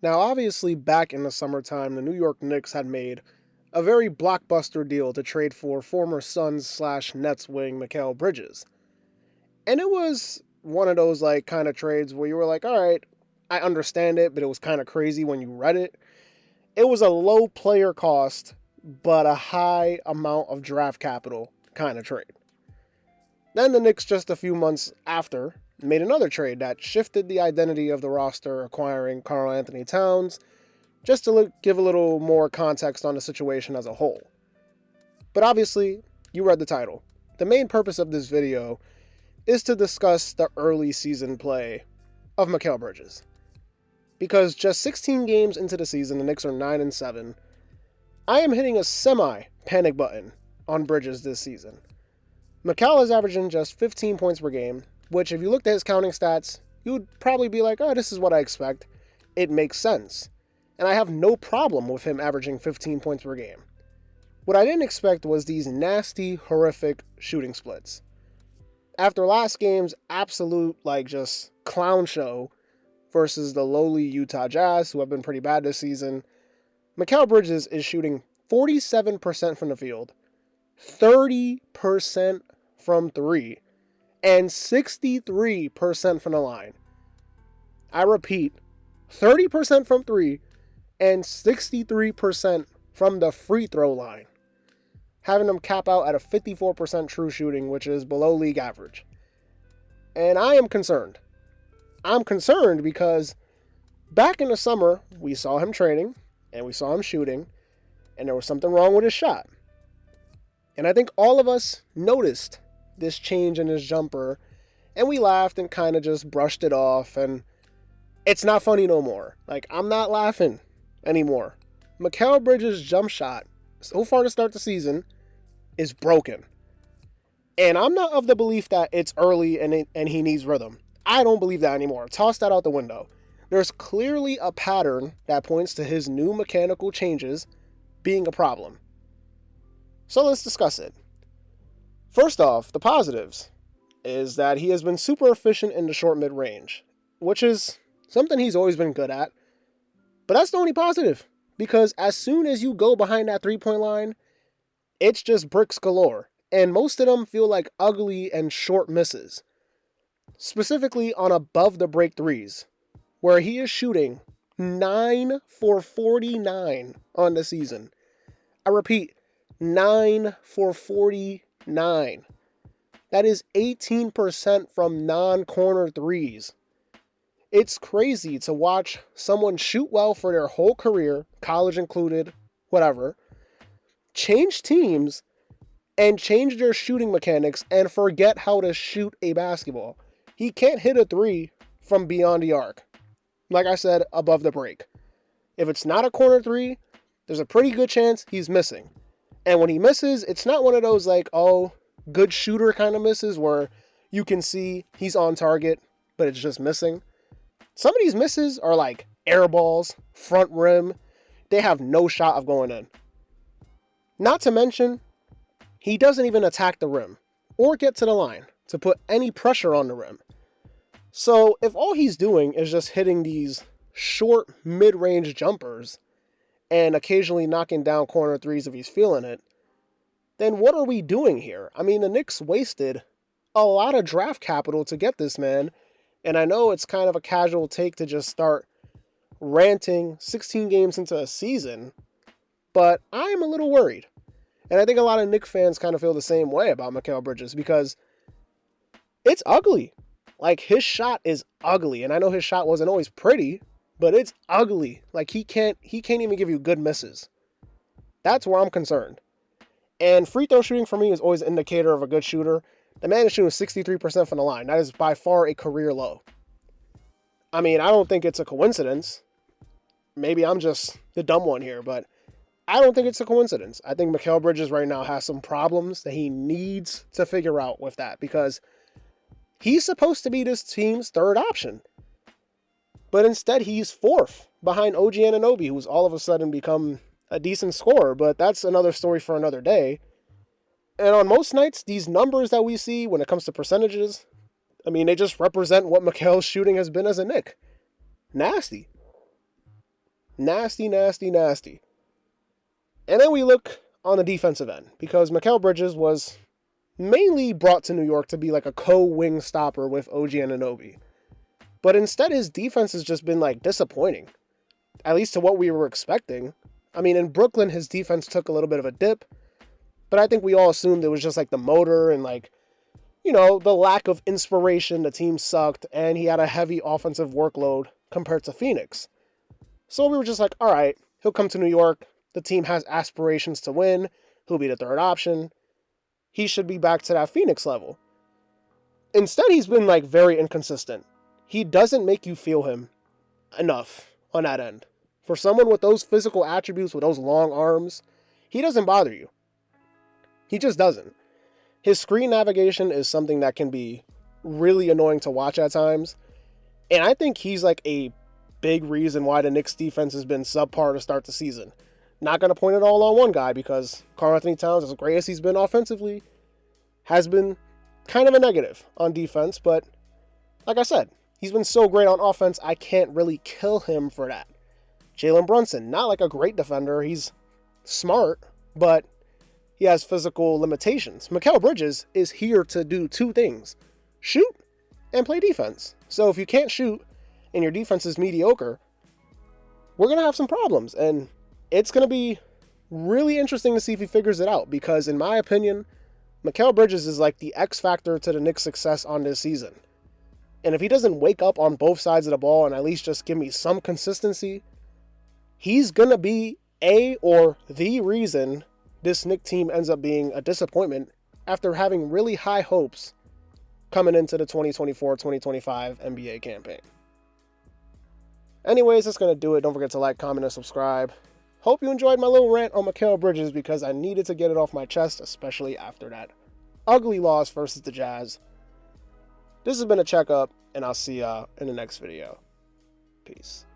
Now, obviously, back in the summertime, the New York Knicks had made a very blockbuster deal to trade for former Suns/Nets wing Mikal Bridges. And it was one of those like kind of trades where you were like, all right, I understand it, but it was kind of crazy when you read it. It was a low player cost, but a high amount of draft capital kind of trade. Then the Knicks, just a few months after, made another trade that shifted the identity of the roster, acquiring Karl Anthony Towns, just to give a little more context on the situation as a whole. But obviously, you read the title. The main purpose of this video is to discuss the early season play of Mikal Bridges. Because just 16 games into the season, the Knicks are 9-7. I am hitting a semi-panic button on Bridges this season. Mikal is averaging just 15 points per game, which if you looked at his counting stats, you would probably be like, oh, this is what I expect. It makes sense. And I have no problem with him averaging 15 points per game. What I didn't expect was these nasty, horrific shooting splits. After last game's absolute, just clown show versus the lowly Utah Jazz, who have been pretty bad this season, Mikal Bridges is shooting 47% from the field, 30% from three, and 63% from the line. I repeat, 30% from three and 63% from the free throw line, having them cap out at a 54% true shooting, which is below league average. And I am concerned. I'm concerned because back in the summer, we saw him training and we saw him shooting, and there was something wrong with his shot. And I think all of us noticed this change in his jumper, and we laughed and kind of just brushed it off, and it's not funny no more. I'm not laughing anymore. Mikal Bridges' jump shot, so far to start the season, is broken. And I'm not of the belief that it's early and he needs rhythm. I don't believe that anymore. Toss that out the window. There's clearly a pattern that points to his new mechanical changes being a problem. So let's discuss it. First off, the positives is that he has been super efficient in the short mid-range, which is something he's always been good at. But that's the only positive, because as soon as you go behind that three-point line, it's just bricks galore, and most of them feel like ugly and short misses. Specifically on above the break threes, where he is shooting 9 for 49 on the season. I repeat, 9 for 49. That is 18% from non-corner threes. It's crazy to watch someone shoot well for their whole career, college included, whatever, change teams and change their shooting mechanics and forget how to shoot a basketball. He can't hit a three from beyond the arc. Like I said, above the break. If it's not a corner three, there's a pretty good chance he's missing. And when he misses, it's not one of those good shooter kind of misses where you can see he's on target, but it's just missing. Some of these misses are like air balls, front rim. They have no shot of going in. Not to mention, he doesn't even attack the rim or get to the line to put any pressure on the rim. So if all he's doing is just hitting these short mid-range jumpers and occasionally knocking down corner threes if he's feeling it, then what are we doing here? I mean, the Knicks wasted a lot of draft capital to get this man, and I know it's kind of a casual take to just start ranting 16 games into a season, but I'm a little worried. And I think a lot of Knicks fans kind of feel the same way about Mikal Bridges because it's ugly. His shot is ugly, and I know his shot wasn't always pretty, but it's ugly. He can't even give you good misses. That's where I'm concerned. And free throw shooting for me is always an indicator of a good shooter. The man is shooting 63% from the line. That is by far a career low. I mean, I don't think it's a coincidence. Maybe I'm just the dumb one here, but I don't think it's a coincidence. I think Mikal Bridges right now has some problems that he needs to figure out with that because he's supposed to be this team's third option. But instead, he's fourth behind OG Anunoby, who's all of a sudden become a decent scorer, but that's another story for another day. And on most nights, these numbers that we see when it comes to percentages, I mean, they just represent what Mikal's shooting has been as a Knick. Nasty. Nasty, nasty, nasty. And then we look on the defensive end, because Mikal Bridges was mainly brought to New York to be like a co-wing stopper with OG Anunoby. But instead, his defense has just been like disappointing, at least to what we were expecting. I mean, in Brooklyn, his defense took a little bit of a dip, but I think we all assumed it was just like the motor and like, you know, the lack of inspiration. The team sucked, and he had a heavy offensive workload compared to Phoenix. So we were just like, all right, he'll come to New York. The team has aspirations to win. He'll be the third option. He should be back to that Phoenix level. Instead, he's been like very inconsistent. He doesn't make you feel him enough on that end. For someone with those physical attributes, with those long arms, he doesn't bother you. He just doesn't. His screen navigation is something that can be really annoying to watch at times. And I think he's like a big reason why the Knicks defense has been subpar to start the season. Not going to point it all on one guy, because Karl-Anthony Towns, as great as he's been offensively, has been kind of a negative on defense. But like I said, he's been so great on offense, I can't really kill him for that. Jalen Brunson, not like a great defender. He's smart, but he has physical limitations. Mikal Bridges is here to do two things: shoot and play defense. So if you can't shoot and your defense is mediocre, we're going to have some problems. And it's going to be really interesting to see if he figures it out, because in my opinion, Mikal Bridges is like the X factor to the Knicks' success on this season. And if he doesn't wake up on both sides of the ball and at least just give me some consistency, he's going to be or the reason this Knicks team ends up being a disappointment after having really high hopes coming into the 2024-2025 NBA campaign. Anyways, that's going to do it. Don't forget to like, comment, and subscribe. Hope you enjoyed my little rant on Mikal Bridges, because I needed to get it off my chest, especially after that ugly loss versus the Jazz. This has been a checkup, and I'll see y'all in the next video. Peace.